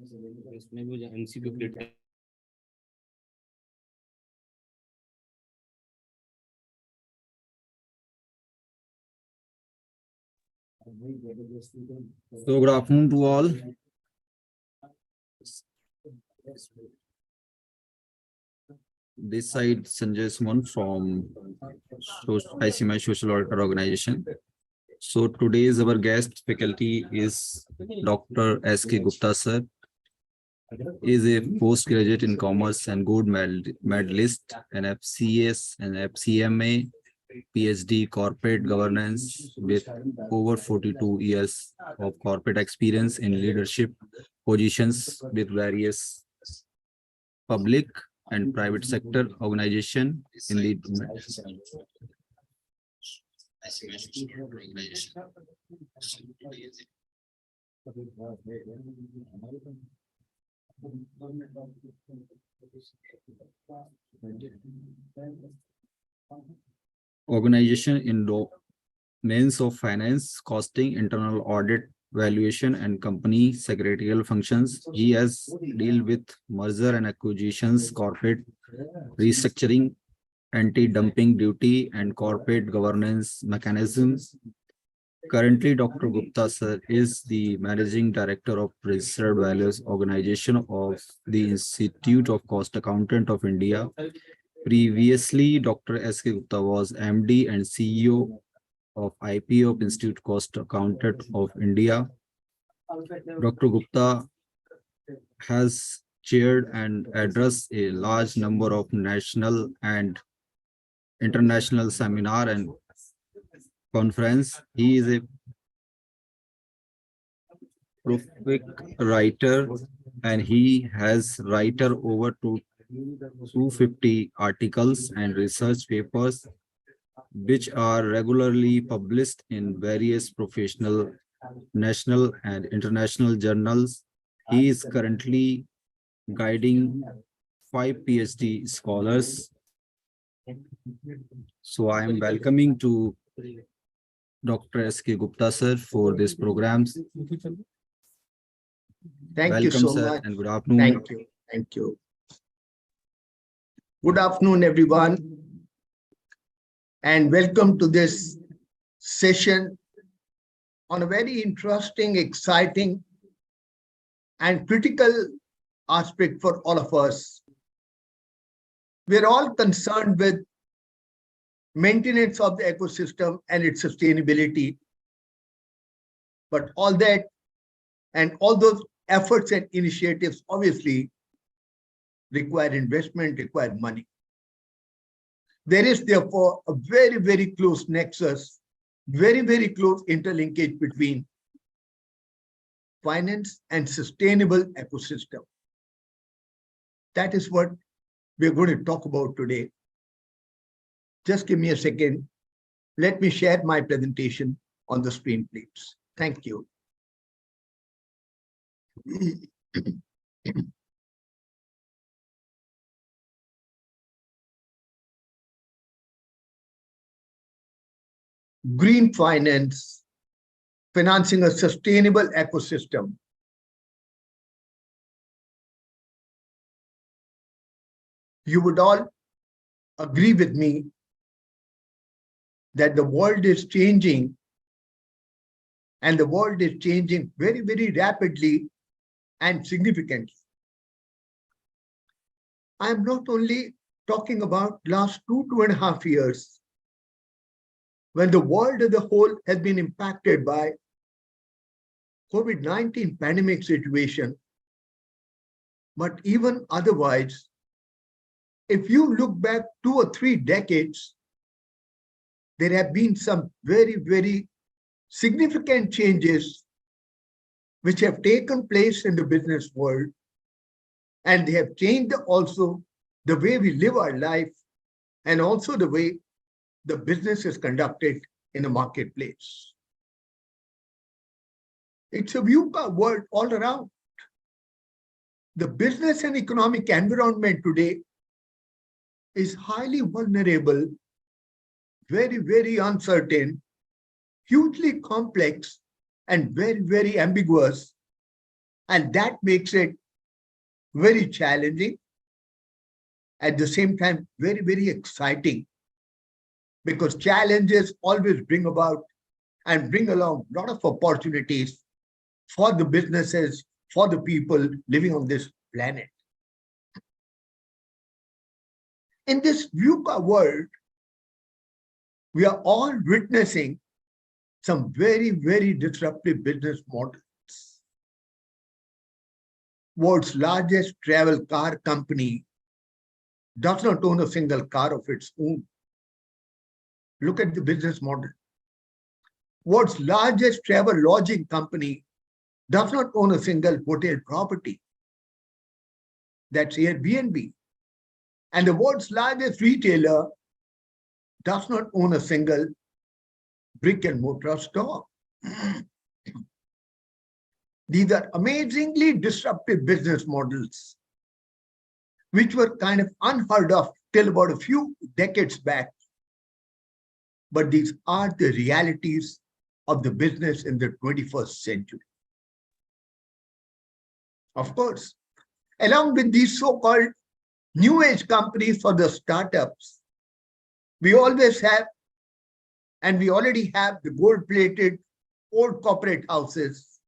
इसमें भी MCQ create So good afternoon to all. This side Sanjay Suman from ICMI Social Worker Organization. So today's our guest faculty is Dr. S.K. Gupta sir. He is a postgraduate in commerce and gold medalist, an FCS and FCMA, PhD corporate governance with over 42 years of corporate experience in leadership positions with various public and private sector organization in the organization in domains of finance, costing, internal audit, valuation, and company secretarial functions. He has dealt with merger and acquisitions, corporate restructuring, anti-dumping duty, and corporate governance mechanisms. Currently, Dr. Gupta sir is the Managing Director of Registered Values Organization of the Institute of Cost Accountant of India. Previously, Dr. S.K. Gupta was MD and CEO of IPO of Institute Cost Accountant of India. Dr. Gupta has chaired and addressed a large number of national and international seminar and conference. He is a prolific writer and he has written over 250 articles and research papers which are regularly published in various professional, national and international journals. He is currently guiding 5 PhD scholars So I am welcoming to Dr. S.K. Gupta sir for this programs. Thank you Welcome so sir much. and good afternoon. Thank you. Thank you. Good afternoon, everyone, and welcome to this session on a very interesting, exciting, and critical aspect for all of us. We're all concerned with maintenance of the ecosystem and its sustainability. But all that and all those efforts and initiatives obviously require investment, require money. There is therefore a very, very close nexus, very, very close interlinkage between finance and sustainable ecosystem. That is what we're going to talk about today. Just give me a second. Let me share my presentation on the screen, please. Thank you. Green finance, financing a sustainable ecosystem. You would all agree with me that the world is changing, and the world is changing very, very rapidly and significantly. I am not only talking about last 2.5 years, when the world as a whole has been impacted by COVID-19 pandemic situation, but even otherwise, if you look back 2 or 3 decades, there have been some very, very significant changes which have taken place in the business world, and they have changed also the way we live our life and also the way the business is conducted in the marketplace. It's a VUCA world all around. The business and economic environment today is highly vulnerable, very, very uncertain, hugely complex, and very, very ambiguous. And that makes it very challenging, at the same time, very, very exciting, because challenges always bring about and bring along a lot of opportunities for the businesses, for the people living on this planet. In this VUCA world, we are all witnessing some very, very disruptive business models. World's largest travel car company does not own a single car of its own. Look at the business model. World's largest travel lodging company does not own a single hotel property. That's Airbnb. And the world's largest retailer does not own a single brick and mortar store. These are amazingly disruptive business models, which were kind of unheard of till about a few decades back. But these are the realities of the business in the 21st century. Of course, along with these so-called new age companies for the startups, we always have, and we already have, the gold-plated old corporate houses,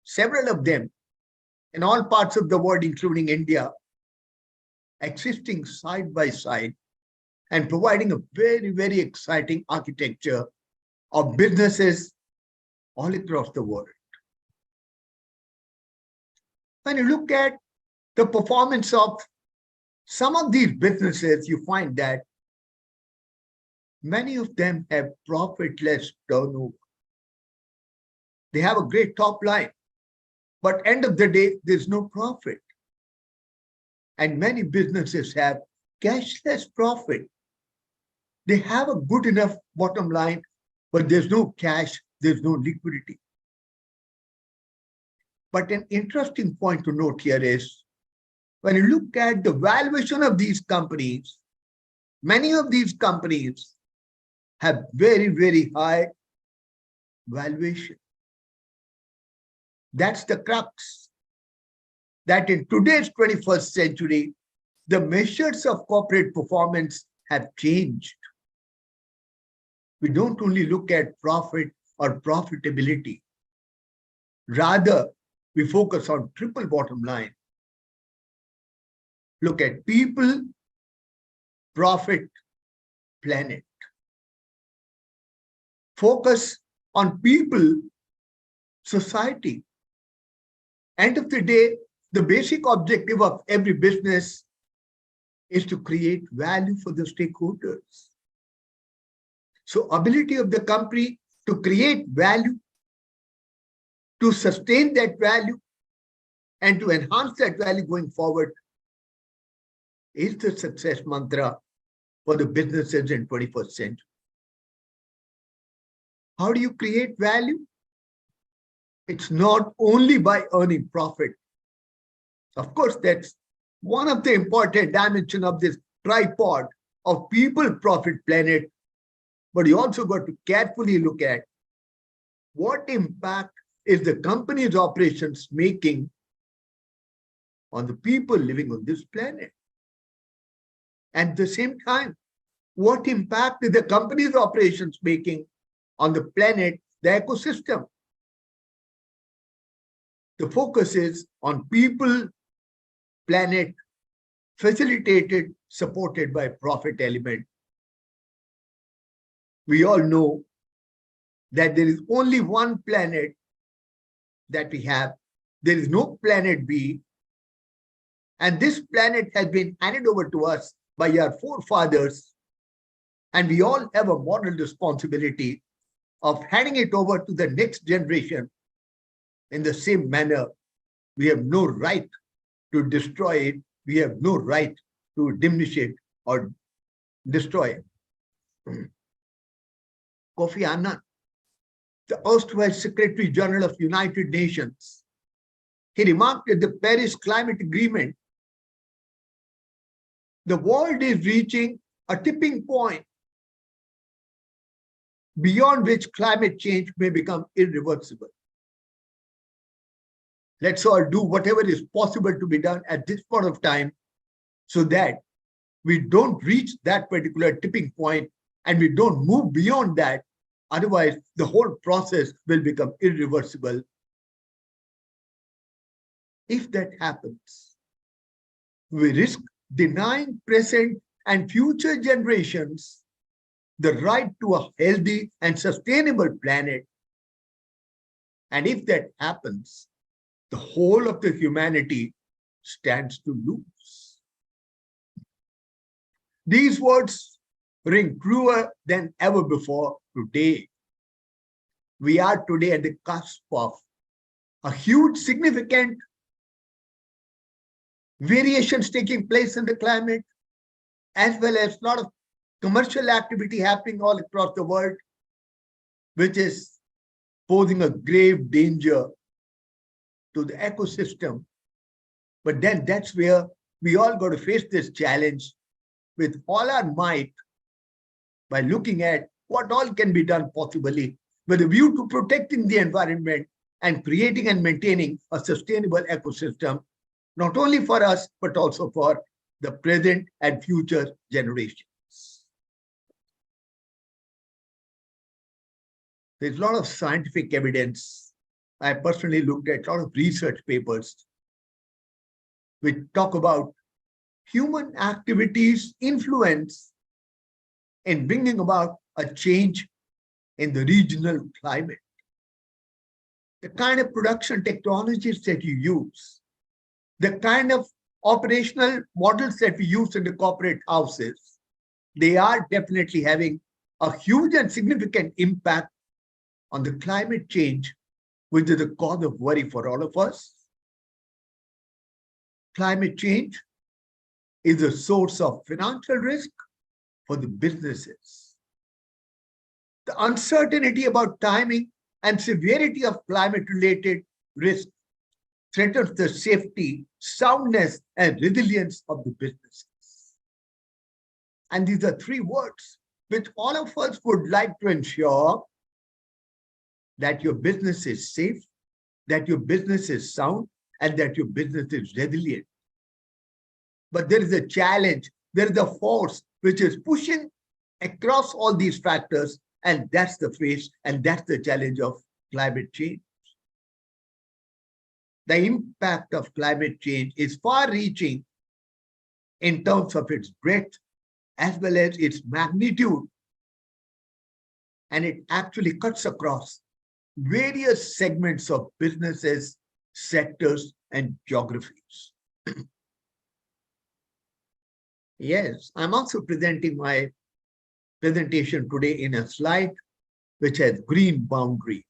several of them in all parts of the world, including India, existing side by side and providing a very, very exciting architecture of businesses all across the world. When you look at the performance of some of these businesses, you find that many of them have profitless turnover. They have a great top line, but end of the day, there's no profit. And many businesses have cashless profit. They have a good enough bottom line, but there's no cash, there's no liquidity. But an interesting point to note here is, when you look at the valuation of these companies, Many of these companies have very, very high valuation. That's the crux. That in today's 21st century, the measures of corporate performance have changed. We don't only look at profit or profitability. Rather, we focus on triple bottom line. Look at people, profit, planet. Focus on people, society. End of the day, the basic objective of every business is to create value for the stakeholders. So ability of the company to create value, to sustain that value, and to enhance that value going forward is the success mantra for the businesses in 21st century. How do you create value? It's not only by earning profit. Of course, that's one of the important dimensions of this tripod of people, profit, planet. But you also got to carefully look at what impact is the company's operations making on the people living on this planet. At the same time, what impact is the company's operations making on the planet, the ecosystem? The focus is on people, planet, facilitated, supported by profit element. We all know that there is only one planet that we have. There is no planet B. And this planet has been handed over to us by our forefathers. And we all have a moral responsibility of handing it over to the next generation in the same manner. We have no right to destroy it. We have no right to diminish it or destroy it. Kofi Annan, the erstwhile Secretary General of United Nations, he remarked that the Paris Climate Agreement, the world is reaching a tipping point beyond which climate change may become irreversible. Let's all do whatever is possible to be done at this point of time so that we don't reach that particular tipping point and we don't move beyond that. Otherwise, the whole process will become irreversible. If that happens, we risk denying present and future generations the right to a healthy and sustainable planet. And if that happens, the whole of the humanity stands to lose. These words ring truer than ever before today. We are today at the cusp of a huge, significant variations taking place in the climate, as well as a lot of commercial activity happening all across the world, which is posing a grave danger to the ecosystem. But then that's where we all got to face this challenge with all our might by looking at what all can be done possibly with a view to protecting the environment and creating and maintaining a sustainable ecosystem, not only for us, but also for the present and future generations. There's a lot of scientific evidence. I personally looked at a lot of research papers which talk about human activities' influence in bringing about a change in the regional climate. The kind of production technologies that you use, the kind of operational models that we use in the corporate houses, they are definitely having a huge and significant impact on the climate change, which is a cause of worry for all of us. Climate change is a source of financial risk for the businesses. The uncertainty about timing and severity of climate-related risk threatens the safety, soundness, and resilience of the businesses. And these are three words which all of us would like to ensure that your business is safe, that your business is sound, and that your business is resilient. But there is a challenge, there is a force which is pushing across all these factors, and that's the face, and that's the challenge of climate change. The impact of climate change is far-reaching in terms of its breadth as well as its magnitude, and it actually cuts across various segments of businesses, sectors, and geographies. Yes, I'm also presenting my presentation today in a slide which has green boundary.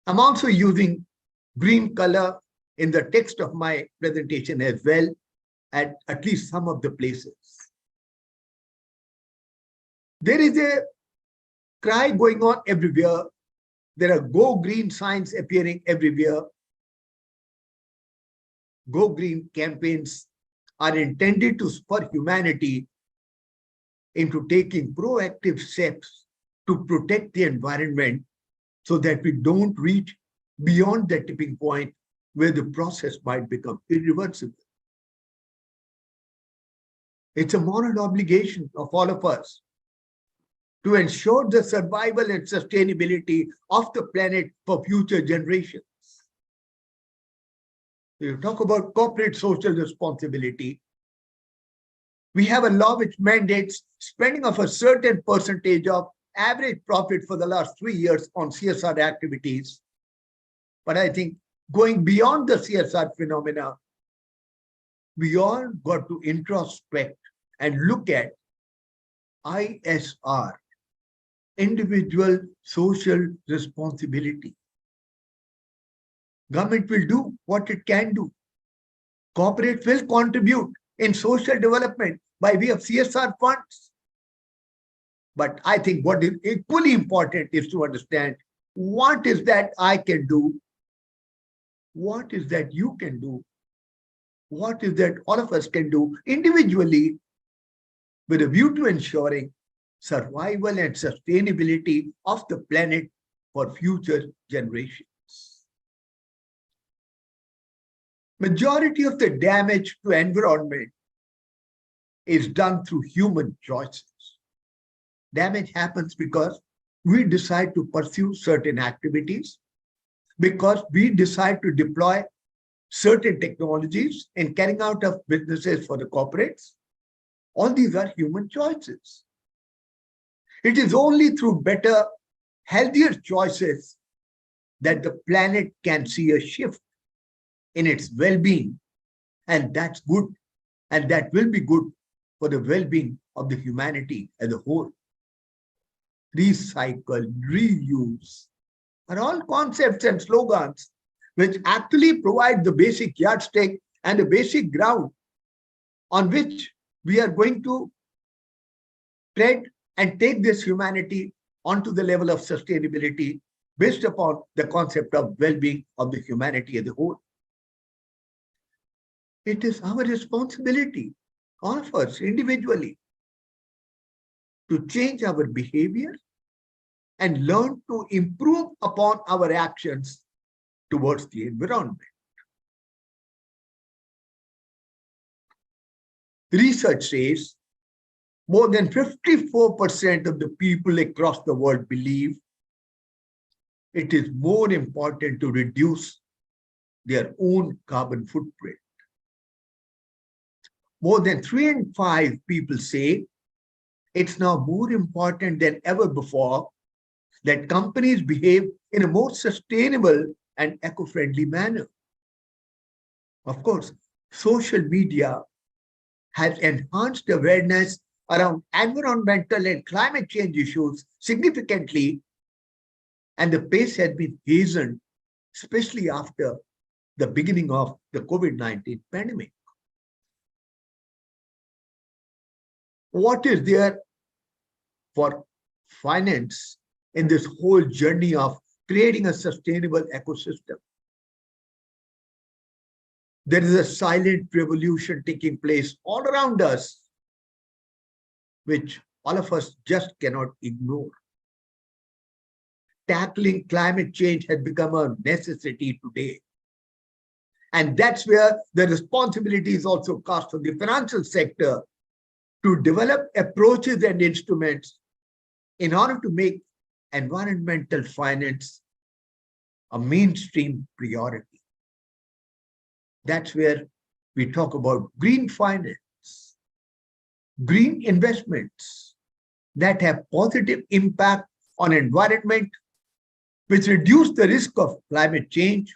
I'm also using green color in the text of my presentation as well, at least some of the places. There is a cry going on everywhere. There are Go Green signs appearing everywhere. Go Green campaigns are intended to spur humanity into taking proactive steps to protect the environment so that we don't reach beyond the tipping point where the process might become irreversible. It's a moral obligation of all of us to ensure the survival and sustainability of the planet for future generations. You talk about corporate social responsibility. We have a law which mandates spending of a certain percentage of average profit for the last 3 years on CSR activities. But I think going beyond the CSR phenomena, we all got to introspect and look at ISR, individual social responsibility. Government will do what it can do. Corporate will contribute in social development by way of CSR funds. But I think what is equally important is to understand what is that I can do, what is that you can do, what is that all of us can do individually with a view to ensuring survival and sustainability of the planet for future generations. Majority of the damage to environment is done through human choices. Damage happens because we decide to pursue certain activities, because we decide to deploy certain technologies in carrying out of businesses for the corporates. All these are human choices. It is only through better, healthier choices that the planet can see a shift in its well-being, and that's good, and that will be good for the well-being of the humanity as a whole. Recycle, reuse are all concepts and slogans which actually provide the basic yardstick and the basic ground on which we are going to tread and take this humanity onto the level of sustainability based upon the concept of well-being of the humanity as a whole. It is our responsibility, all of us individually, to change our behavior and learn to improve upon our actions towards the environment. Research says more than 54% of the people across the world believe it is more important to reduce their own carbon footprint. More than 3 in 5 people say it's now more important than ever before that companies behave in a more sustainable and eco-friendly manner. Of course, social media has enhanced awareness around environmental and climate change issues significantly, and the pace has been hastened, especially after the beginning of the COVID-19 pandemic. What is there for finance in this whole journey of creating a sustainable ecosystem? There is a silent revolution taking place all around us which all of us just cannot ignore. Tackling climate change has become a necessity today. And that's where the responsibility is also cast on the financial sector to develop approaches and instruments in order to make environmental finance a mainstream priority. That's where we talk about green finance, green investments that have positive impact on environment, which reduce the risk of climate change.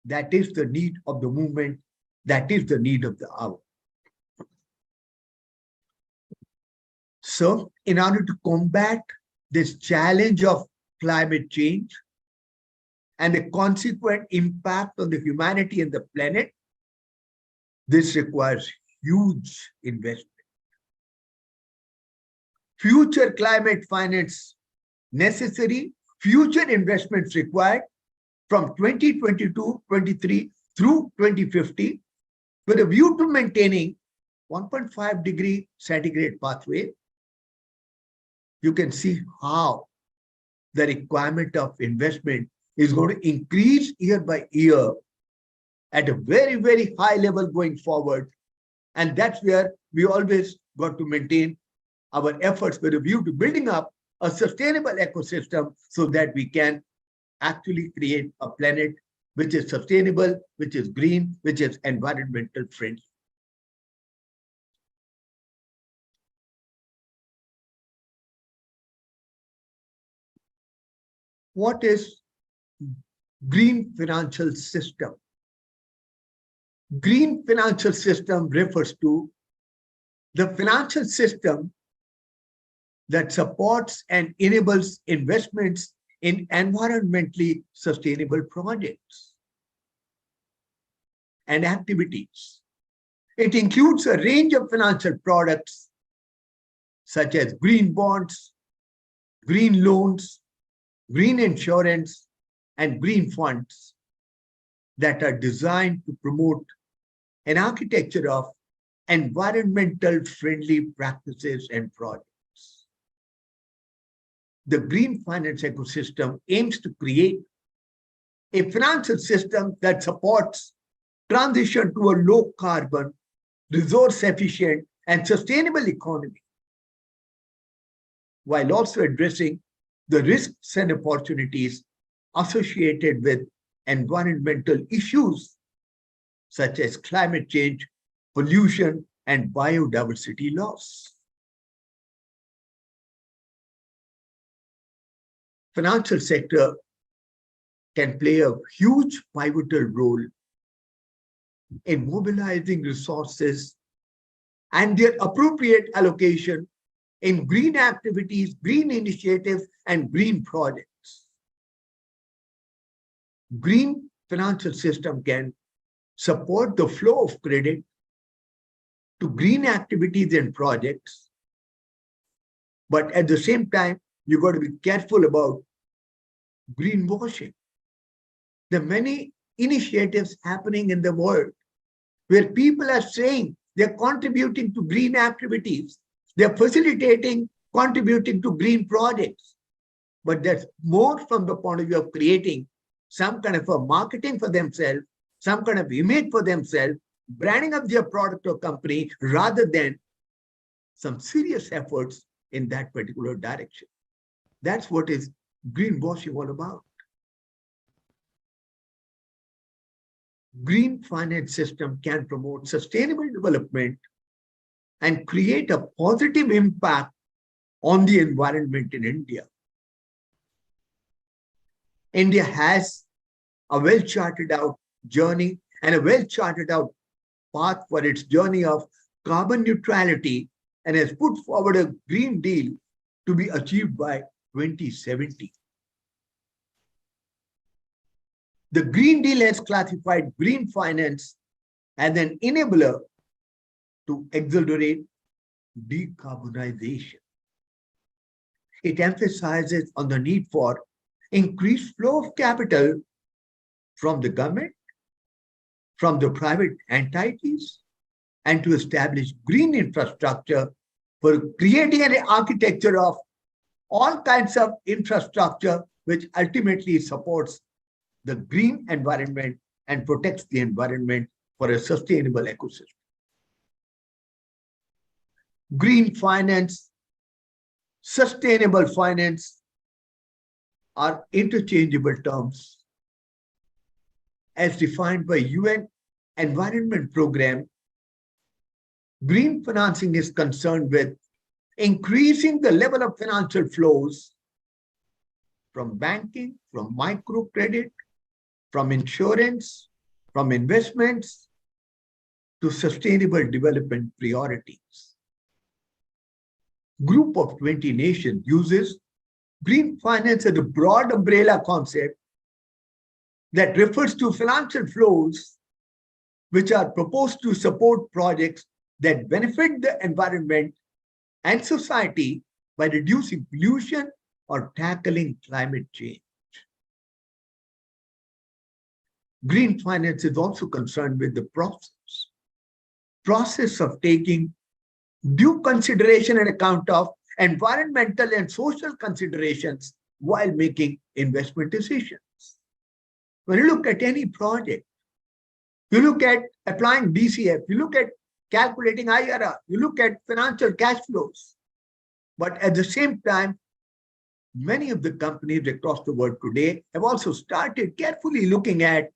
That is the need of the movement. That is the need of the hour. So, in order to combat this challenge of climate change and the consequent impact on the humanity and the planet, this requires huge investment. Future climate finance necessary, future investments required from 2022-23 through 2050 with a view to maintaining 1.5 degree centigrade pathway. You can see how the requirement of investment is going to increase year by year at a very, very high level going forward. And that's where we always got to maintain our efforts with a view to building up a sustainable ecosystem so that we can actually create a planet which is sustainable, which is green, which is environmental friendly. What is green financial system? Green financial system refers to the financial system that supports and enables investments in environmentally sustainable projects and activities. It includes a range of financial products such as green bonds, green loans, green insurance, and green funds that are designed to promote an architecture of environmental friendly practices and projects. The green finance ecosystem aims to create a financial system that supports transition to a low carbon, resource efficient, and sustainable economy, while also addressing the risks and opportunities associated with environmental issues such as climate change, pollution, and biodiversity loss. Financial sector can play a huge pivotal role in mobilizing resources and their appropriate allocation in green activities, green initiatives, and green projects. Green financial system can support the flow of credit to green activities and projects, but at the same time, you've got to be careful about greenwashing. There are many initiatives happening in the world where people are saying they're contributing to green activities, they're facilitating, contributing to green projects. But that's more from the point of view of creating some kind of a marketing for themselves, some kind of image for themselves, branding up their product or company rather than some serious efforts in that particular direction. That's what is greenwashing all about. Green finance system can promote sustainable development and create a positive impact on the environment in India. India has a well-charted out journey and a well-charted out path for its journey of carbon neutrality and has put forward a Green Deal to be achieved by 2070. The Green Deal has classified green finance as an enabler to accelerate decarbonization. It emphasizes on the need for increased flow of capital from the government, from the private entities, and to establish green infrastructure for creating an architecture of all kinds of infrastructure which ultimately supports the green environment and protects the environment for a sustainable ecosystem. Green finance, sustainable finance are interchangeable terms as defined by UN Environment Program. Green financing is concerned with increasing the level of financial flows from banking, from microcredit, from insurance, from investments to sustainable development priorities. Group of 20 nations uses green finance as a broad umbrella concept that refers to financial flows which are proposed to support projects that benefit the environment and society by reducing pollution or tackling climate change. Green finance is also concerned with the process of taking due consideration and account of environmental and social considerations while making investment decisions. When you look at any project, you look at applying DCF, you look at calculating IRR, you look at financial cash flows. But at the same time, many of the companies across the world today have also started carefully looking at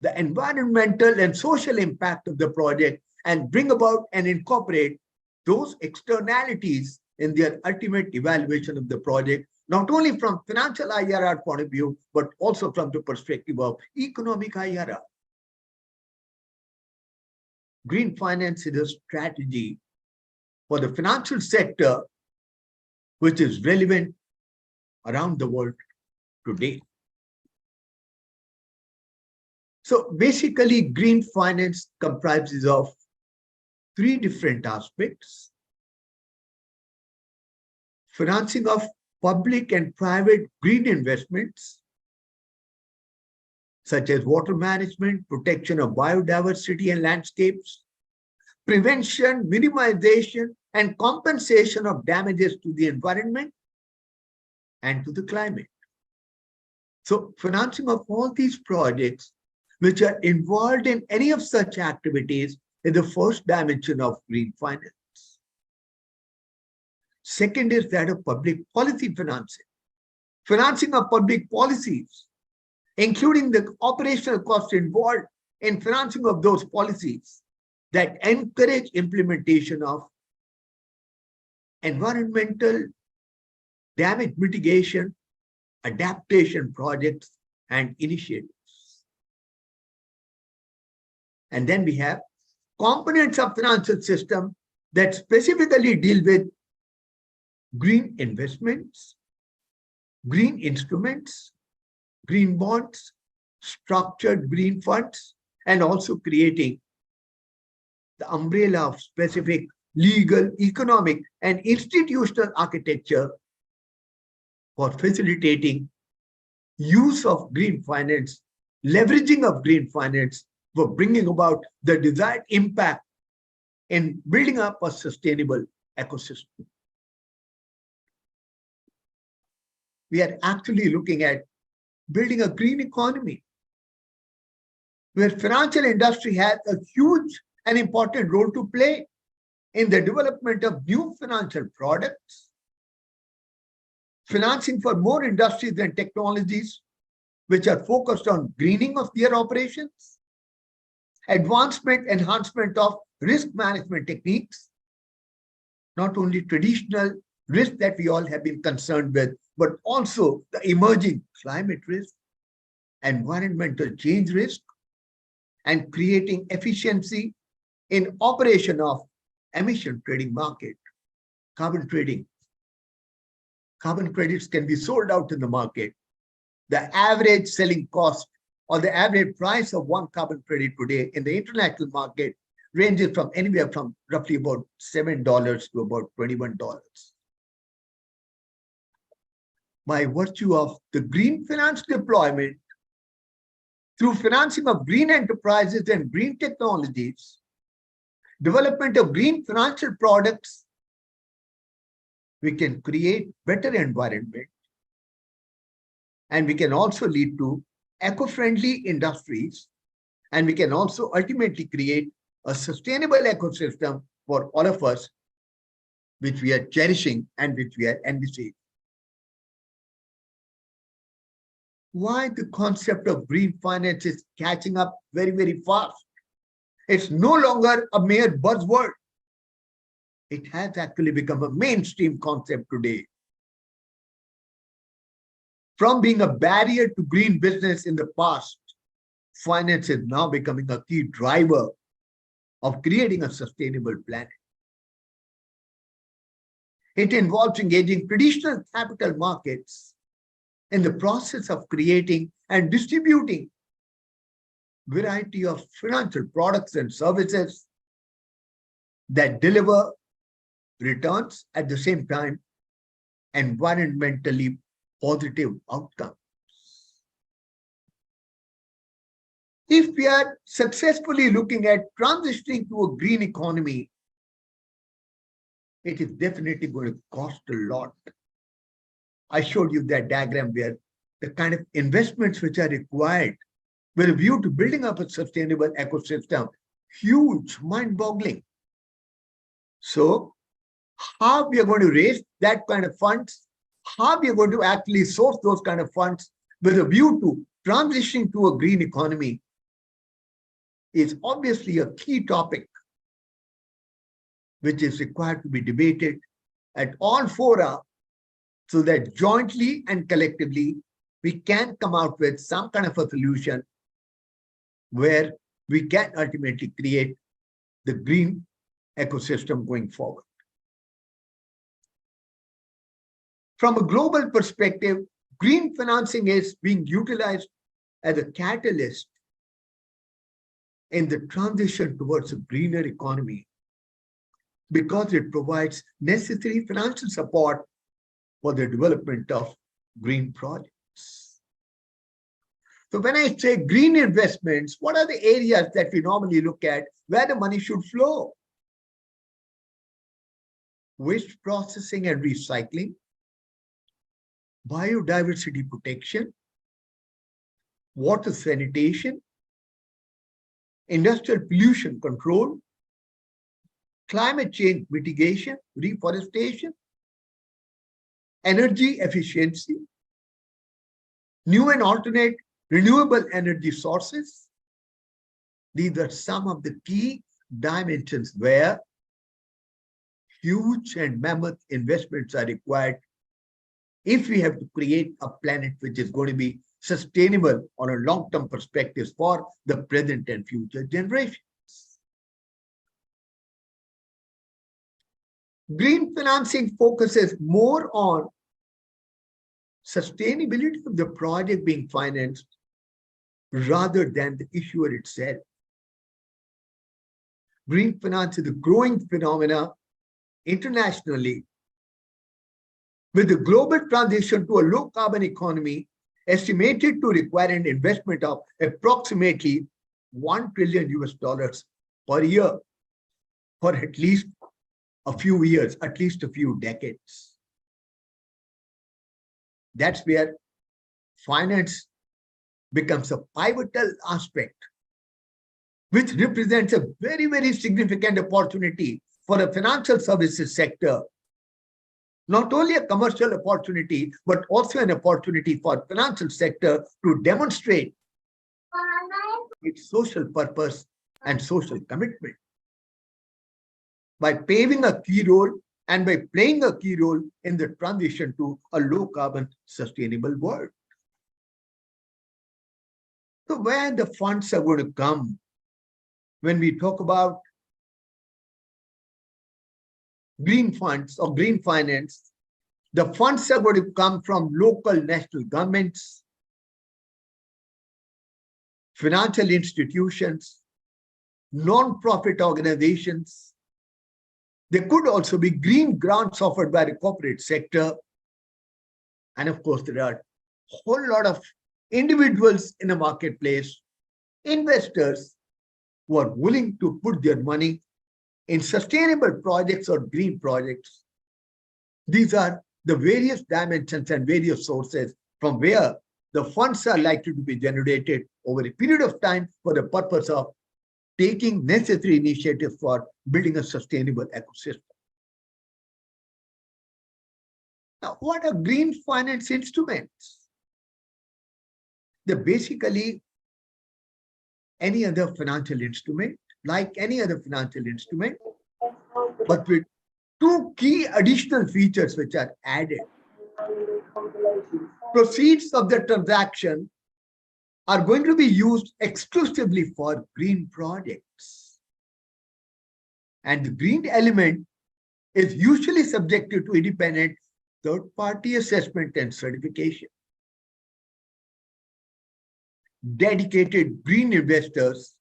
the environmental and social impact of the project and bring about and incorporate those externalities in their ultimate evaluation of the project, not only from financial IRR point of view, but also from the perspective of economic IRR. Green finance is a strategy for the financial sector which is relevant around the world today. So basically, green finance comprises of three different aspects. Financing of public and private green investments, such as water management, protection of biodiversity and landscapes, prevention, minimization, and compensation of damages to the environment and to the climate. So financing of all these projects which are involved in any of such activities is the first dimension of green finance. Second is that of public policy financing. Financing of public policies, including the operational costs involved in financing of those policies that encourage implementation of environmental damage mitigation, adaptation projects, and initiatives. And then we have components of financial system that specifically deal with green investments, green instruments, green bonds, structured green funds, and also creating the umbrella of specific legal, economic, and institutional architecture for facilitating use of green finance, leveraging of green finance for bringing about the desired impact in building up a sustainable ecosystem. We are actually looking at building a green economy where financial industry has a huge and important role to play in the development of new financial products, financing for more industries and technologies which are focused on greening of their operations, advancement, enhancement of risk management techniques, not only traditional risk that we all have been concerned with, but also the emerging climate risk, environmental change risk, and creating efficiency in operation of emission trading market, carbon trading. Carbon credits can be sold out in the market. The average selling cost or the average price of one carbon credit today in the international market ranges from anywhere from roughly about $7 to about $21. By virtue of the green finance deployment, through financing of green enterprises and green technologies, development of green financial products, we can create better environment, and we can also lead to eco-friendly industries, and we can also ultimately create a sustainable ecosystem for all of us, which we are cherishing and which we are envisaging. Why the concept of green finance is catching up very, very fast? It's no longer a mere buzzword. It has actually become a mainstream concept today. From being a barrier to green business in the past, finance is now becoming a key driver of creating a sustainable planet. It involves engaging traditional capital markets in the process of creating and distributing variety of financial products and services that deliver returns at the same time environmentally positive outcomes. If we are successfully looking at transitioning to a green economy, it is definitely going to cost a lot. I showed you that diagram where the kind of investments which are required with a view to building up a sustainable ecosystem, huge, mind-boggling. So how we are going to raise that kind of funds, how we are going to actually source those kind of funds with a view to transitioning to a green economy is obviously a key topic which is required to be debated at all fora so that jointly and collectively we can come out with some kind of a solution where we can ultimately create the green ecosystem going forward. From a global perspective, green financing is being utilized as a catalyst in the transition towards a greener economy because it provides necessary financial support for the development of green projects. So when I say green investments, what are the areas that we normally look at where the money should flow? Waste processing and recycling, biodiversity protection, water sanitation, industrial pollution control, climate change mitigation, reforestation, energy efficiency, new and alternate renewable energy sources. These are some of the key dimensions where huge and mammoth investments are required if we have to create a planet which is going to be sustainable on a long-term perspective for the present and future generations. Green financing focuses more on sustainability of the project being financed rather than the issuer itself. Green finance is a growing phenomena internationally, with the global transition to a low carbon economy estimated to require an investment of approximately $1 trillion per year for at least a few years, at least a few decades. That's where finance becomes a pivotal aspect, which represents a very, very significant opportunity for a financial services sector. Not only a commercial opportunity, but also an opportunity for financial sector to demonstrate its social purpose and social commitment by paving a key role and by playing a key role in the transition to a low carbon sustainable world. So where the funds are going to come when we talk about green funds or green finance, the funds are going to come from local national governments, financial institutions, non-profit organizations. There could also be green grants offered by the corporate sector. And of course, there are a whole lot of individuals in the marketplace, investors who are willing to put their money in sustainable projects or green projects. These are the various dimensions and various sources from where the funds are likely to be generated over a period of time for the purpose of taking necessary initiatives for building a sustainable ecosystem. Now, what are green finance instruments? They're basically any other financial instrument, like any other financial instrument, but with two key additional features which are added. Proceeds of the transaction are going to be used exclusively for green projects. And the green element is usually subjected to independent third-party assessment and certification. Dedicated green investors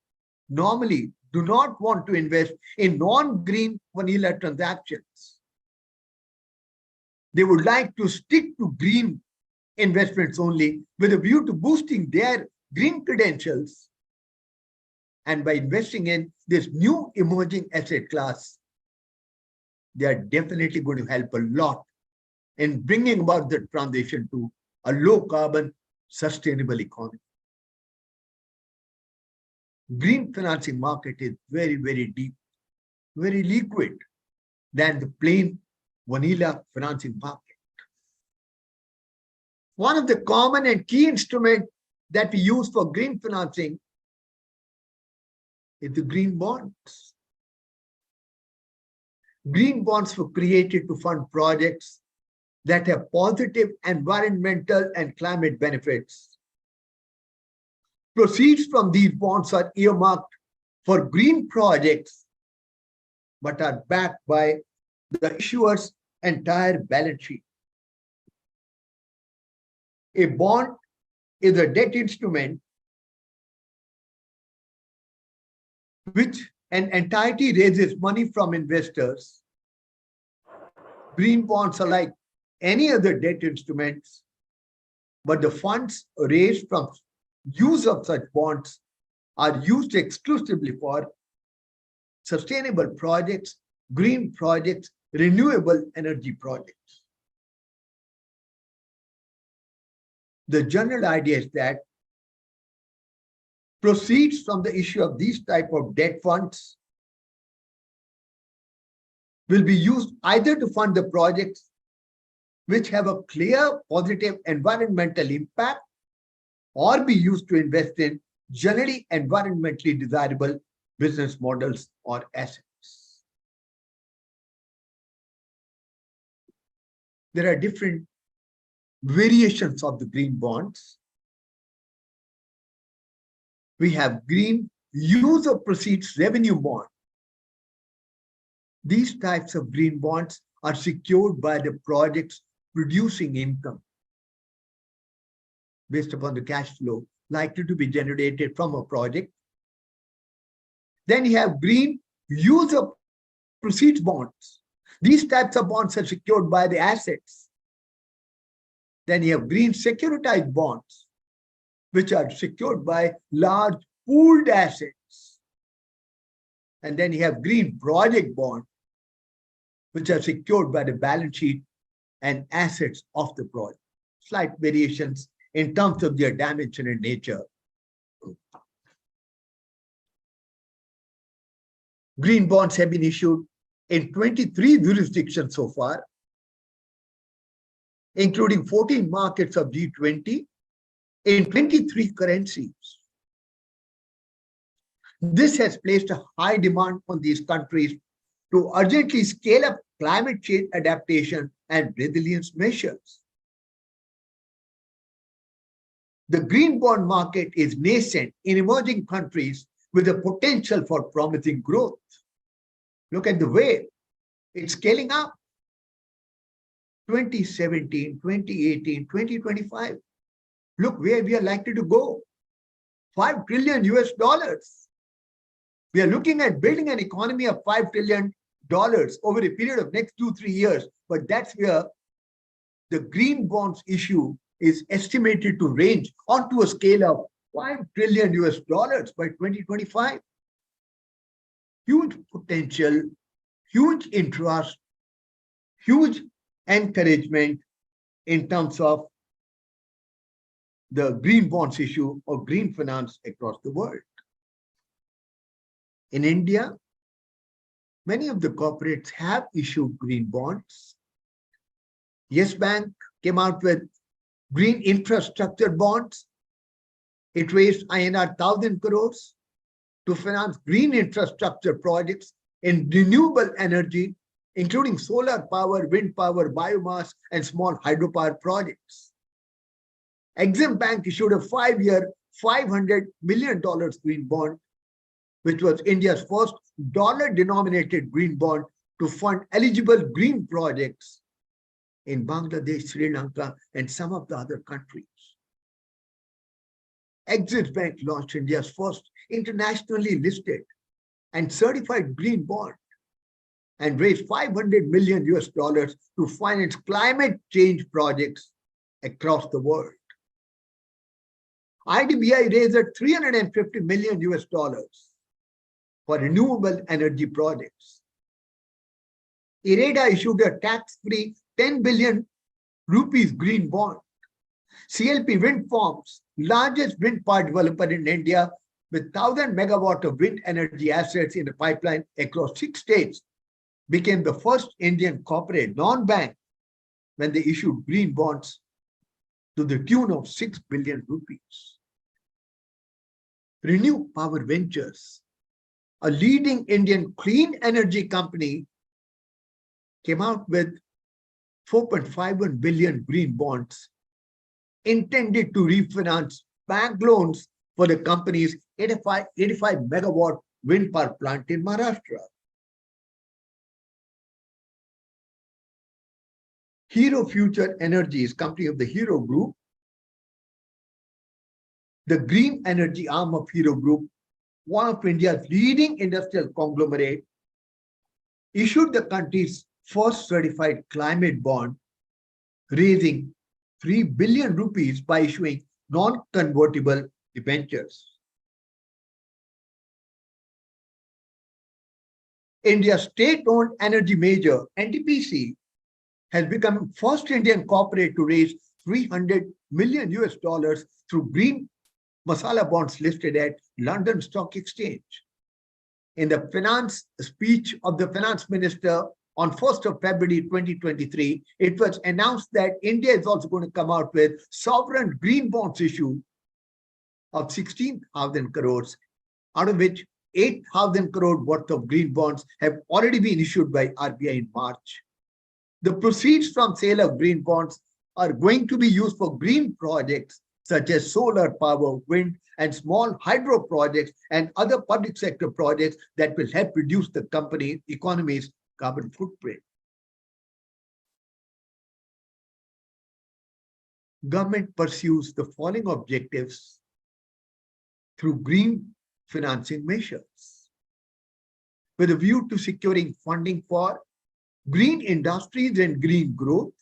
normally do not want to invest in non-green vanilla transactions. They would like to stick to green investments only with a view to boosting their green credentials. And by investing in this new emerging asset class, they are definitely going to help a lot in bringing about the transition to a low carbon, sustainable economy. Green financing market is very, very deep, very liquid than the plain vanilla financing market. One of the common and key instruments that we use for green financing is the green bonds. Green bonds were created to fund projects that have positive environmental and climate benefits. Proceeds from these bonds are earmarked for green projects, but are backed by the issuer's entire balance sheet. A bond is a debt instrument which an entity raises money from investors. Green bonds are like any other debt instruments, but the funds raised from use of such bonds are used exclusively for sustainable projects, green projects, renewable energy projects. The general idea is that proceeds from the issue of these type of debt funds will be used either to fund the projects which have a clear positive environmental impact, or be used to invest in generally environmentally desirable business models or assets. There are different variations of the green bonds. We have green use of proceeds revenue bond. These types of green bonds are secured by the projects producing income based upon the cash flow likely to be generated from a project. Then you have green use of proceeds bonds. These types of bonds are secured by the assets. Then you have green securitized bonds, which are secured by large pooled assets. And then you have green project bonds, which are secured by the balance sheet and assets of the project. Slight variations in terms of their dimension and nature. Green bonds have been issued in 23 jurisdictions so far, including 14 markets of G20 in 23 currencies. This has placed a high demand on these countries to urgently scale up climate change adaptation and resilience measures. The green bond market is nascent in emerging countries with the potential for promising growth. Look at the way it's scaling up. 2017, 2018, 2025. Look where we are likely to go. $5 trillion US. We are looking at building an economy of $5 trillion over a period of next 2-3 years. But that's where the green bonds issue is estimated to range onto a scale of $5 trillion US by 2025. huge potential, huge interest, huge encouragement in terms of the green bonds issue or green finance across the world. In India, many of the corporates have issued green bonds. Yes Bank came out with green infrastructure bonds. It raised INR 1,000 crores to finance green infrastructure projects in renewable energy, including solar power, wind power, biomass, and small hydropower projects. Exim Bank issued a 5-year, $500 million green bond, which was India's first dollar-denominated green bond to fund eligible green projects in Bangladesh, Sri Lanka, and some of the other countries. Axis Bank launched India's first internationally listed and certified green bond and raised $500 million to finance climate change projects across the world. IDBI raised $350 million for renewable energy projects. IREDA issued a tax-free 10 billion rupees green bond. CLP Wind Farms, largest wind park developer in India with 1,000 megawatt of wind energy assets in the pipeline across 6 states, became the first Indian corporate non-bank when they issued green bonds to the tune of 6 billion rupees. Renew Power Ventures, a leading Indian clean energy company, came out with 4.51 billion green bonds intended to refinance bank loans for the company's 85 megawatt wind power plant in Maharashtra. Hero Future Energies, company of the Hero Group, the green energy arm of Hero Group, one of India's leading industrial conglomerate, issued the country's first certified climate bond, raising 3 billion rupees by issuing non-convertible debentures. India's state-owned energy major, NTPC, has become first Indian corporate to raise $300 million through green masala bonds listed at London Stock Exchange. In the finance speech of the finance minister on 1st of February 2023, it was announced that India is also going to come out with sovereign green bonds issue of 16,000 crores, out of which 8,000 crore worth of green bonds have already been issued by RBI in March. The proceeds from sale of green bonds are going to be used for green projects such as solar power, wind, and small hydro projects and other public sector projects that will help reduce the economy's carbon footprint. Government pursues the following objectives through green financing measures, with a view to securing funding for green industries and green growth,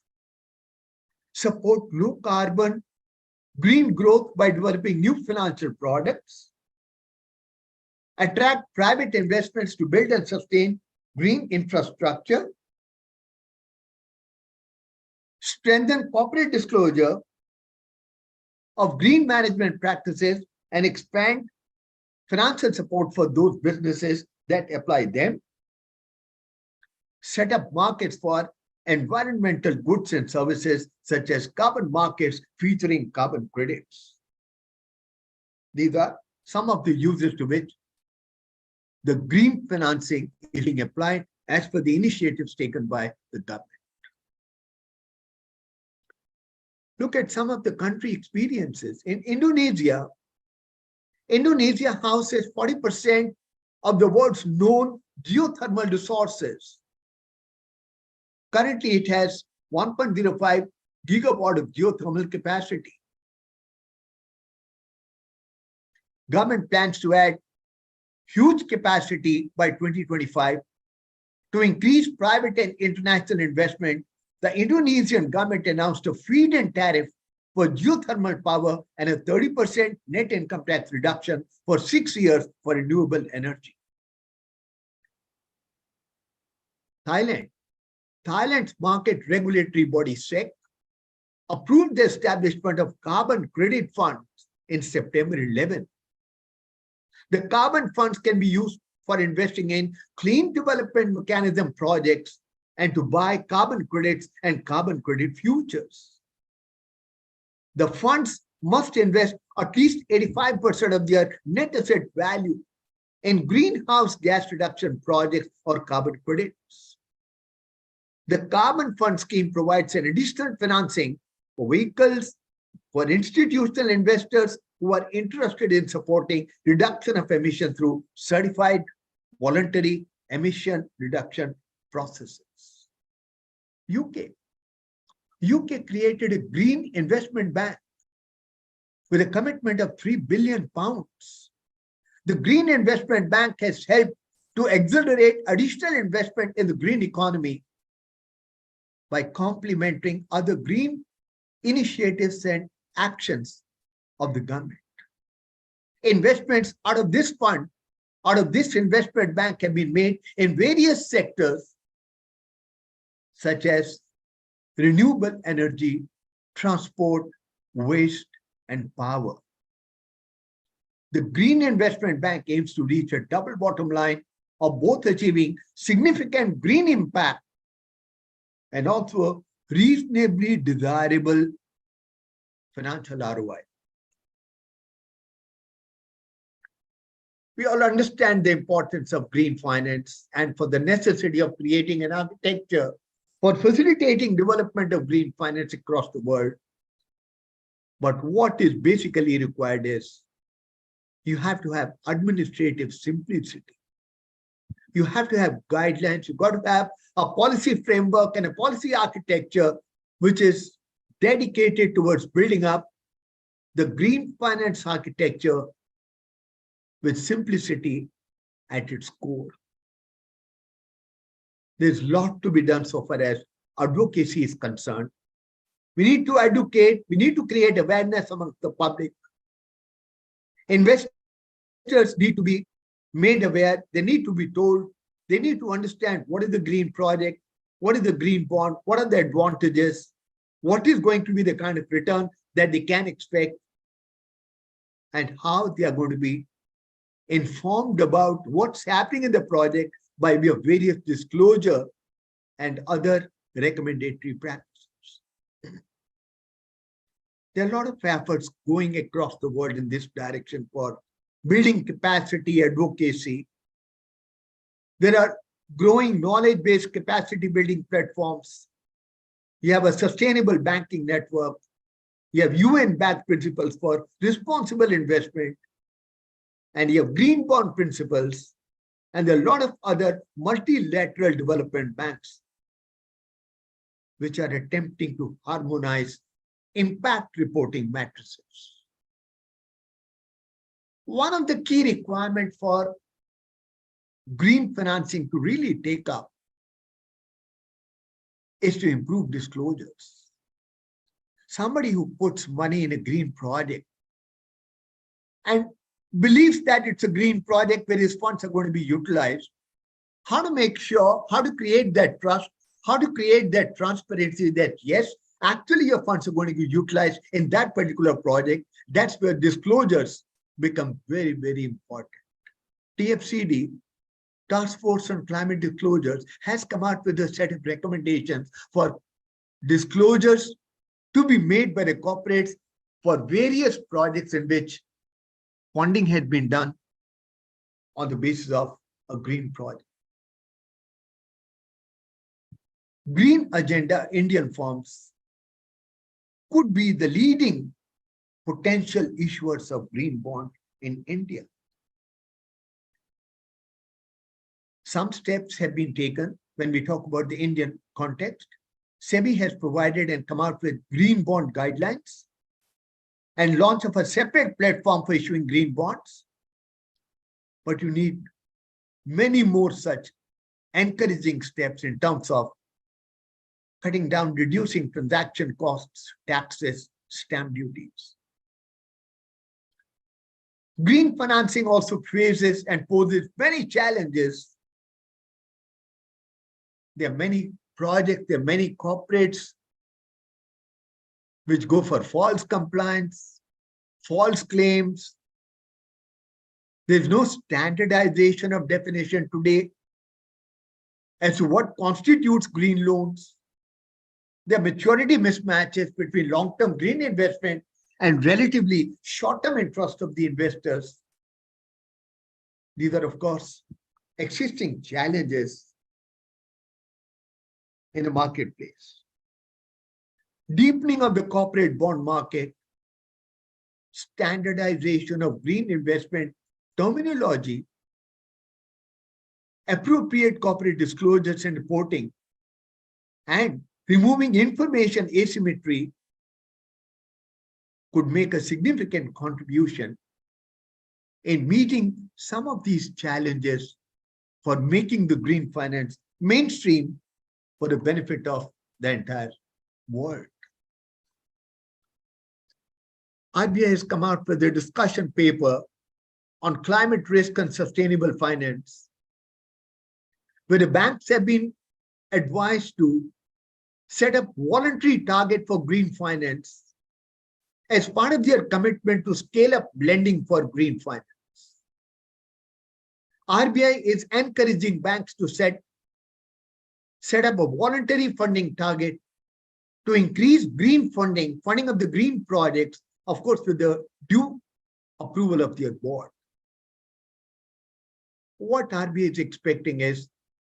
support low carbon green growth by developing new financial products, attract private investments to build and sustain green infrastructure, strengthen corporate disclosure of green management practices, and expand financial support for those businesses that apply them, set up markets for environmental goods and services such as carbon markets featuring carbon credits. These are some of the uses to which the green financing is being applied as per the initiatives taken by the government. Look at some of the country experiences. In Indonesia, Indonesia houses 40% of the world's known geothermal resources. Currently, it has 1.05 gigawatt of geothermal capacity. Government plans to add huge capacity by 2025 to increase private and international investment. The Indonesian government announced a feed-in tariff for geothermal power and a 30% net income tax reduction for 6 years for renewable energy. Thailand. Thailand's market regulatory body SEC approved the establishment of carbon credit funds in September 11. The carbon funds can be used for investing in clean development mechanism projects and to buy carbon credits and carbon credit futures. The funds must invest at least 85% of their net asset value in greenhouse gas reduction projects or carbon credits. The carbon fund scheme provides an additional financing for vehicles, for institutional investors who are interested in supporting reduction of emission through certified voluntary emission reduction processes. UK created a green investment bank with a commitment of £3 billion. The Green Investment Bank has helped to accelerate additional investment in the green economy by complementing other green initiatives and actions of the government. Investments out of this fund, out of this investment bank, have been made in various sectors such as renewable energy, transport, waste, and power. The Green Investment Bank aims to reach a double bottom line of both achieving significant green impact and also reasonably desirable financial ROI. We all understand the importance of green finance and for the necessity of creating an architecture for facilitating development of green finance across the world. But what is basically required is you have to have administrative simplicity. You have to have guidelines. You've got to have a policy framework and a policy architecture which is dedicated towards building up the green finance architecture with simplicity at its core. There's a lot to be done so far as advocacy is concerned. We need to educate, we need to create awareness amongst the public. Investors need to be made aware, they need to be told, they need to understand what is the green project, what is the green bond, what are the advantages, what is going to be the kind of return that they can expect, and how they are going to be informed about what's happening in the project by way of various disclosure and other recommendatory practices. There are a lot of efforts going across the world in this direction for building capacity, advocacy. There are growing knowledge-based capacity building platforms. You have a sustainable banking network. You have UN-backed principles for responsible investment. And you have green bond principles. And there are a lot of other multilateral development banks which are attempting to harmonize impact reporting matrices. One of the key requirements for green financing to really take up is to improve disclosures. Somebody who puts money in a green project and believes that it's a green project where his funds are going to be utilized, how to make sure, how to create that trust, how to create that transparency that yes, actually your funds are going to be utilized in that particular project. That's where disclosures become very, very important. TFCD, Task Force on Climate Disclosures, has come out with a set of recommendations for disclosures to be made by the corporates for various projects in which funding had been done on the basis of a green project. Green Agenda Indian firms could be the leading potential issuers of green bond in India. Some steps have been taken when we talk about the Indian context. SEBI has provided and come out with green bond guidelines and launch of a separate platform for issuing green bonds. But you need many more such encouraging steps in terms of cutting down, reducing transaction costs, taxes, stamp duties. Green financing also faces and poses many challenges There are many projects, there are many corporates which go for false compliance, false claims. There's no standardization of definition today as to what constitutes green loans. There are maturity mismatches between long-term green investment and relatively short-term interest of the investors. These are, of course, existing challenges in the marketplace. Deepening of the corporate bond market, standardization of green investment terminology, appropriate corporate disclosures and reporting, and removing information asymmetry could make a significant contribution in meeting some of these challenges for making the green finance mainstream for the benefit of the entire world. RBI has come out with a discussion paper on climate risk and sustainable finance, where the banks have been advised to set up voluntary target for green finance as part of their commitment to scale up lending for green finance. RBI is encouraging banks to set up a voluntary funding target to increase green funding of the green projects, of course, with the due approval of their board. What RBI is expecting is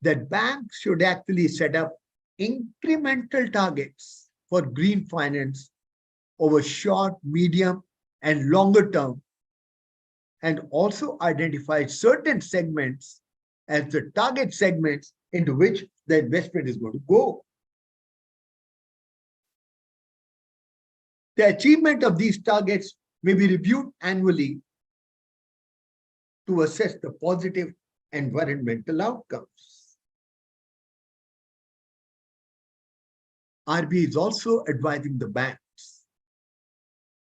that banks should actually set up incremental targets for green finance over short, medium, and longer term, and also identify certain segments as the target segments into which the investment is going to go. The achievement of these targets may be reviewed annually to assess the positive environmental outcomes. RBI is also advising the banks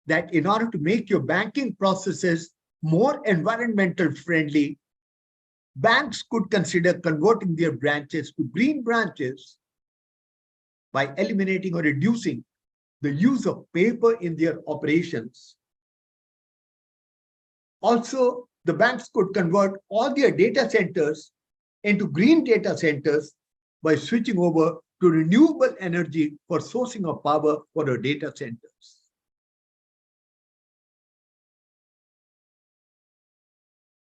that in order to make your banking processes more environmental friendly, banks could consider converting their branches to green branches by eliminating or reducing the use of paper in their operations. Also, the banks could convert all their data centers into green data centers by switching over to renewable energy for sourcing of power for their data centers.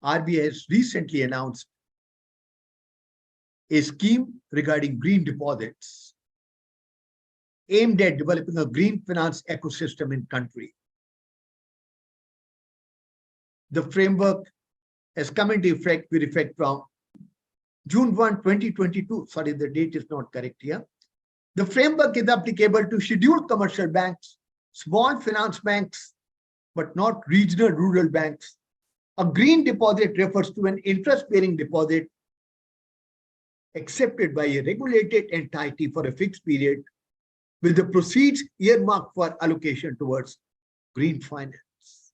RBI has recently announced a scheme regarding green deposits aimed at developing a green finance ecosystem in country. The framework has come into effect with effect from June 1, 2022. Sorry, the date is not correct here. The framework is applicable to scheduled commercial banks, small finance banks, but not regional rural banks. A green deposit refers to an interest-bearing deposit accepted by a regulated entity for a fixed period, with the proceeds earmarked for allocation towards green finance.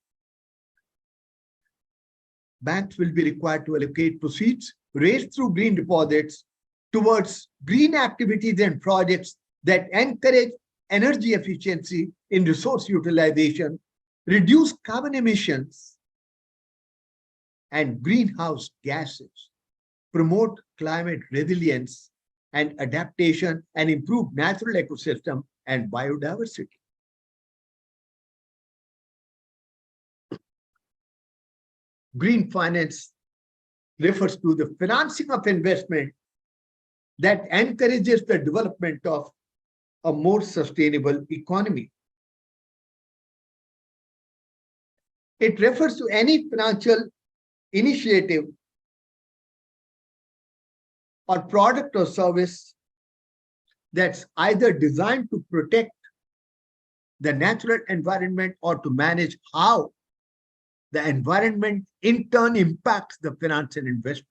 Banks will be required to allocate proceeds raised through green deposits towards green activities and projects that encourage energy efficiency in resource utilization, reduce carbon emissions and greenhouse gases, promote climate resilience and adaptation, and improve natural ecosystem and biodiversity. Green finance refers to the financing of investment that encourages the development of a more sustainable economy. It refers to any financial initiative or product or service that's either designed to protect the natural environment or to manage how the environment in turn impacts the finance and investment.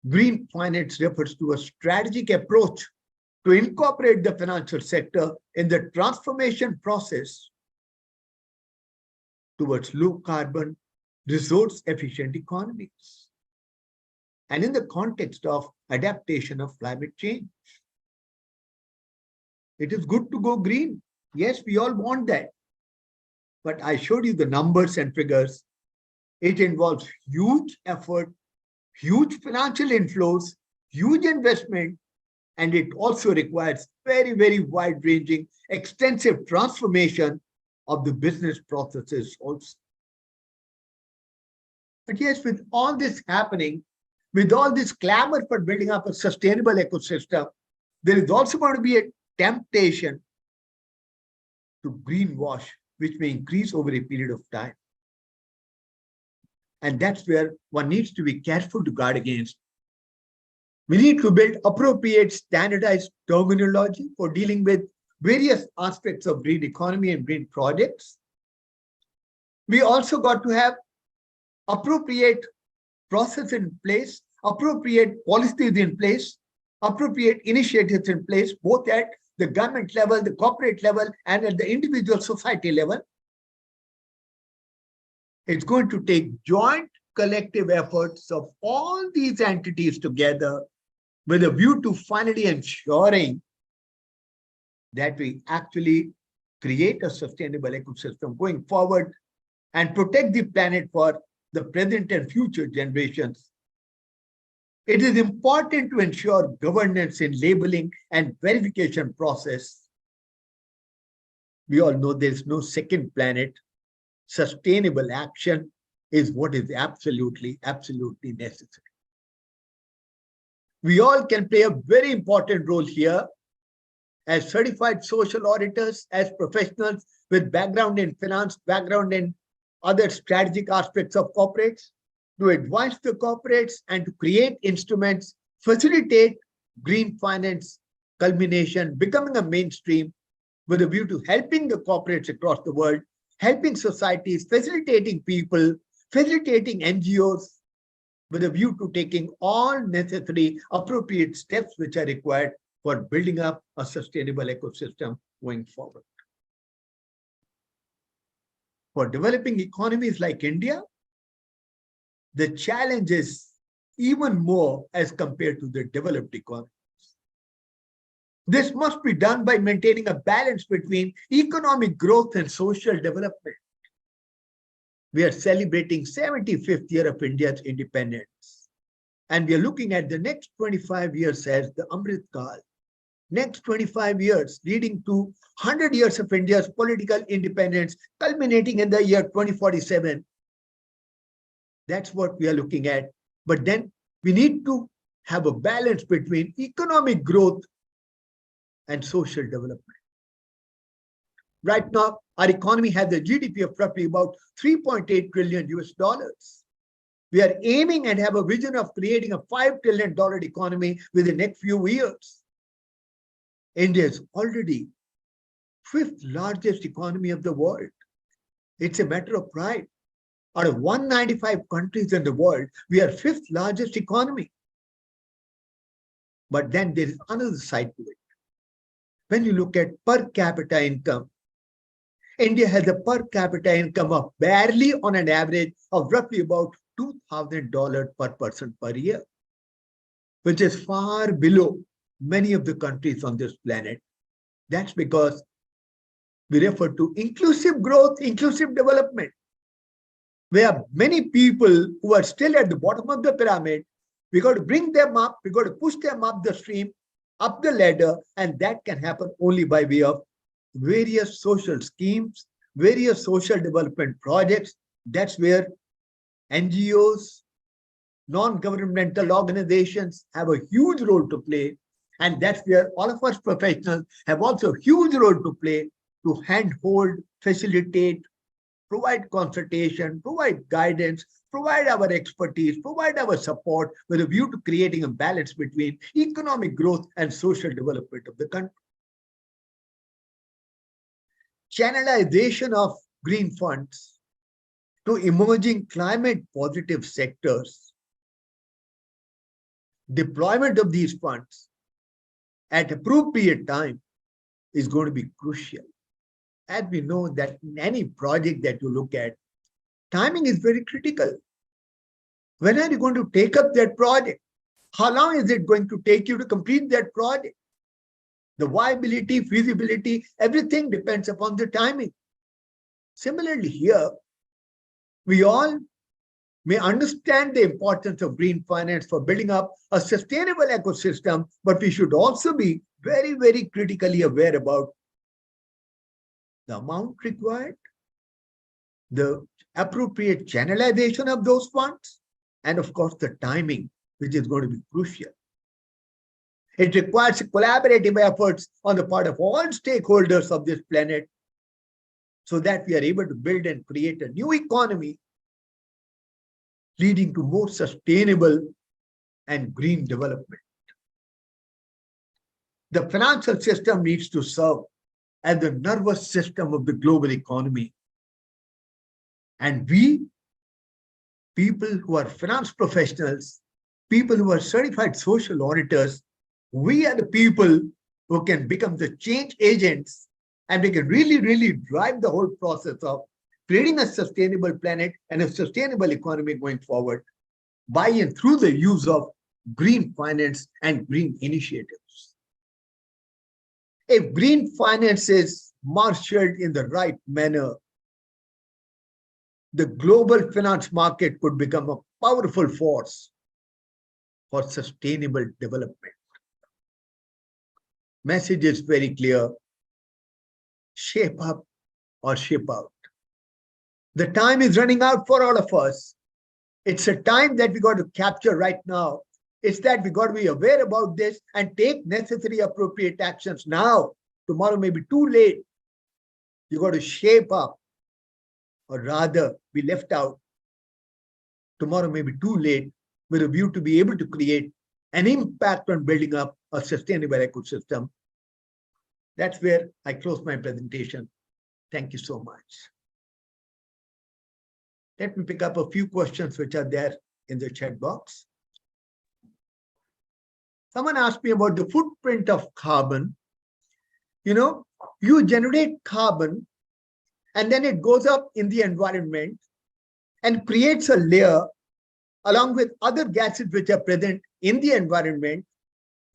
Green finance refers to a strategic approach to incorporate the financial sector in the transformation process towards low carbon, resource efficient economies. and in the context of adaptation of climate change. It is good to go green. Yes, we all want that. But I showed you the numbers and figures. It involves huge effort, huge financial inflows, huge investment, and it also requires very, very wide-ranging, extensive transformation of the business processes also. But yes, with all this happening, with all this clamor for building up a sustainable ecosystem, there is also going to be a temptation to greenwash, which may increase over a period of time. And that's where one needs to be careful to guard against. We need to build appropriate standardized terminology for dealing with various aspects of green economy and green projects. We also got to have appropriate process in place, appropriate policies in place, appropriate initiatives in place, both at the government level, the corporate level, and at the individual society level. It's going to take joint collective efforts of all these entities together with a view to finally ensuring that we actually create a sustainable ecosystem going forward and protect the planet for the present and future generations. It is important to ensure governance in labeling and verification process. We all know there is no second planet. Sustainable action is what is absolutely, absolutely necessary. We all can play a very important role here as certified social auditors, as professionals with background in finance, background in other strategic aspects of corporates, to advise the corporates and to create instruments, facilitate green finance culmination, becoming a mainstream with a view to helping the corporates across the world, helping societies, facilitating people, facilitating NGOs, with a view to taking all necessary appropriate steps which are required for building up a sustainable ecosystem going forward. For developing economies like India, the challenge is even more as compared to the developed economies. This must be done by maintaining a balance between economic growth and social development. We are celebrating 75th year of India's independence. And we are looking at the next 25 years as the Amrit Kaal. Next 25 years leading to 100 years of India's political independence, culminating in the year 2047. That's what we are looking at. But then we need to have a balance between economic growth and social development. Right now, our economy has a GDP of roughly about 3.8 trillion US dollars. We are aiming and have a vision of creating a $5 trillion economy within the next few years. India is already fifth largest economy of the world. It's a matter of pride. Out of 195 countries in the world, we are fifth largest economy. But then there is another side to it. When you look at per capita income, India has a per capita income of barely on an average of roughly about $2,000 per person per year, which is far below many of the countries on this planet. That's because we refer to inclusive growth, inclusive development. We have many people who are still at the bottom of the pyramid. We got to bring them up, we got to push them up the stream, up the ladder, and that can happen only by way of various social schemes, various social development projects. That's where NGOs, non-governmental organizations have a huge role to play. And that's where all of us professionals have also a huge role to play to handhold, facilitate, provide consultation, provide guidance, provide our expertise, provide our support with a view to creating a balance between economic growth and social development of the country. Channelization of green funds to emerging climate positive sectors. Deployment of these funds at appropriate time is going to be crucial. As we know that in any project that you look at, timing is very critical. When are you going to take up that project? How long is it going to take you to complete that project? The viability, feasibility, everything depends upon the timing. Similarly here, we all may understand the importance of green finance for building up a sustainable ecosystem, but we should also be very, very critically aware about the amount required, the appropriate channelization of those funds, and of course, the timing, which is going to be crucial. It requires collaborative efforts on the part of all stakeholders of this planet so that we are able to build and create a new economy leading to more sustainable and green development. The financial system needs to serve as the nervous system of the global economy. And we, people who are finance professionals, people who are certified social auditors, we are the people who can become the change agents, and we can really, really drive the whole process of creating a sustainable planet and a sustainable economy going forward by and through the use of green finance and green initiatives. If green finance is marshaled in the right manner, the global finance market could become a powerful force for sustainable development. Message is very clear: shape up or shape out. The time is running out for all of us. It's a time that we got to capture right now. It's that we got to be aware about this and take necessary appropriate actions now. Tomorrow may be too late. You got to shape up, or rather be left out. Tomorrow may be too late, with a view to be able to create an impact on building up a sustainable ecosystem. That's where I close my presentation. Thank you so much. Let me pick up a few questions which are there in the chat box. Someone asked me about the footprint of carbon. You generate carbon and then it goes up in the environment and creates a layer along with other gases which are present in the environment,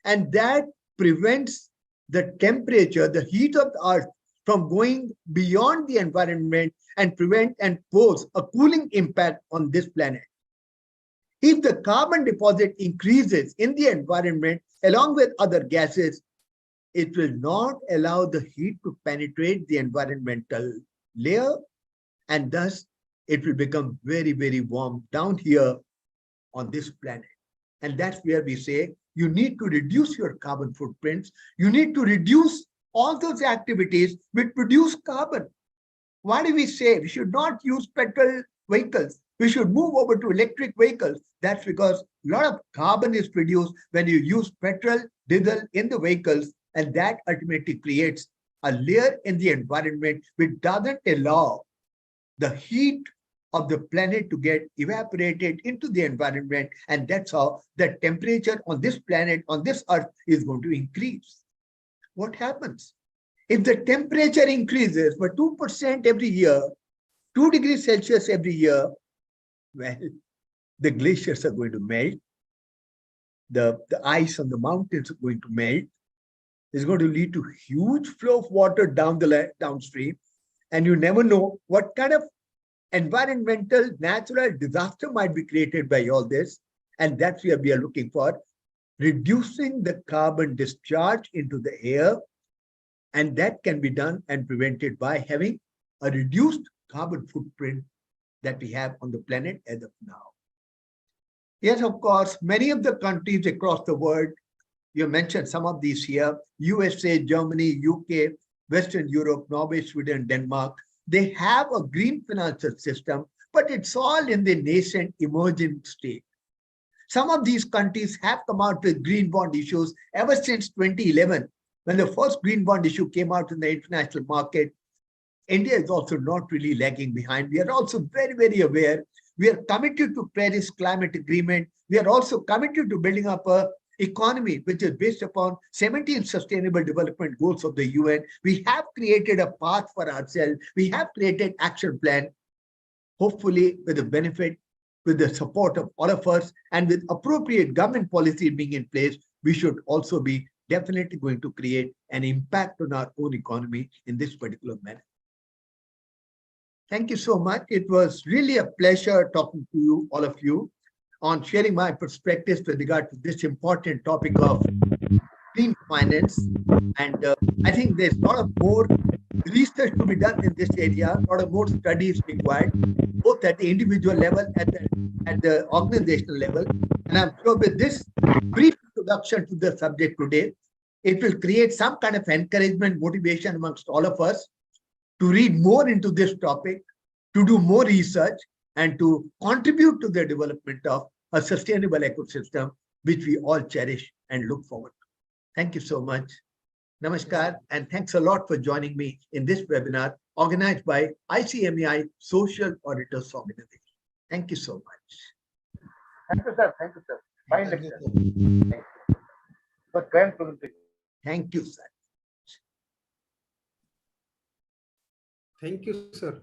and that prevents the temperature, the heat of the earth from going beyond the environment and prevent and pose a cooling impact on this planet. If the carbon deposit increases in the environment along with other gases, it will not allow the heat to penetrate the environmental layer, and thus it will become very, very warm down here on this planet. And that's where we say you need to reduce your carbon footprints. You need to reduce all those activities which produce carbon. Why do we say we should not use petrol vehicles? We should move over to electric vehicles. That's because a lot of carbon is produced when you use petrol, diesel in the vehicles, and that ultimately creates a layer in the environment which doesn't allow the heat of the planet to get evaporated into the environment, and that's how the temperature on this planet, on this earth, is going to increase. What happens? If the temperature increases by 2% every year, 2 degrees Celsius every year, well, the glaciers are going to melt. The ice on the mountains are going to melt. It's going to lead to huge flow of water downstream. And you never know what kind of environmental, natural disaster might be created by all this. And that's where we are looking for, reducing the carbon discharge into the air. And that can be done and prevented by having a reduced carbon footprint that we have on the planet as of now. Yes, of course, many of the countries across the world, you mentioned some of these here, USA, Germany, UK, Western Europe, Norway, Sweden, Denmark, they have a green financial system, but it's all in the nascent emerging state. Some of these countries have come out with green bond issues ever since 2011, when the first green bond issue came out in the international market. India is also not really lagging behind. We are also very, very aware. We are committed to Paris Climate Agreement. We are also committed to building up a economy which is based upon 17 Sustainable Development Goals of the UN. We have created a path for ourselves. We have created action plan, hopefully with the benefit with the support of all of us and with appropriate government policy being in place, we should also be definitely going to create an impact on our own economy in this particular manner. Thank you so much. It was really a pleasure talking to you, all of you, on sharing my perspectives with regard to this important topic of clean finance. And I think there's a lot of more research to be done in this area, a lot of more studies required, both at the individual level and at the organizational level. And I'm sure with this brief introduction to the subject today, it will create some kind of encouragement, motivation amongst all of us to read more into this topic, to do more research, and to contribute to the development of a sustainable ecosystem, which we all cherish and look forward to. Thank you so much. Namaskar, and thanks a lot for joining me in this webinar organized by ICMEI Social Auditors Organization. Thank you so much. Thank you, sir. Thank you, sir. Fine lecture. Thank you. But grand presentation. Thank you, sir. Thank you, sir.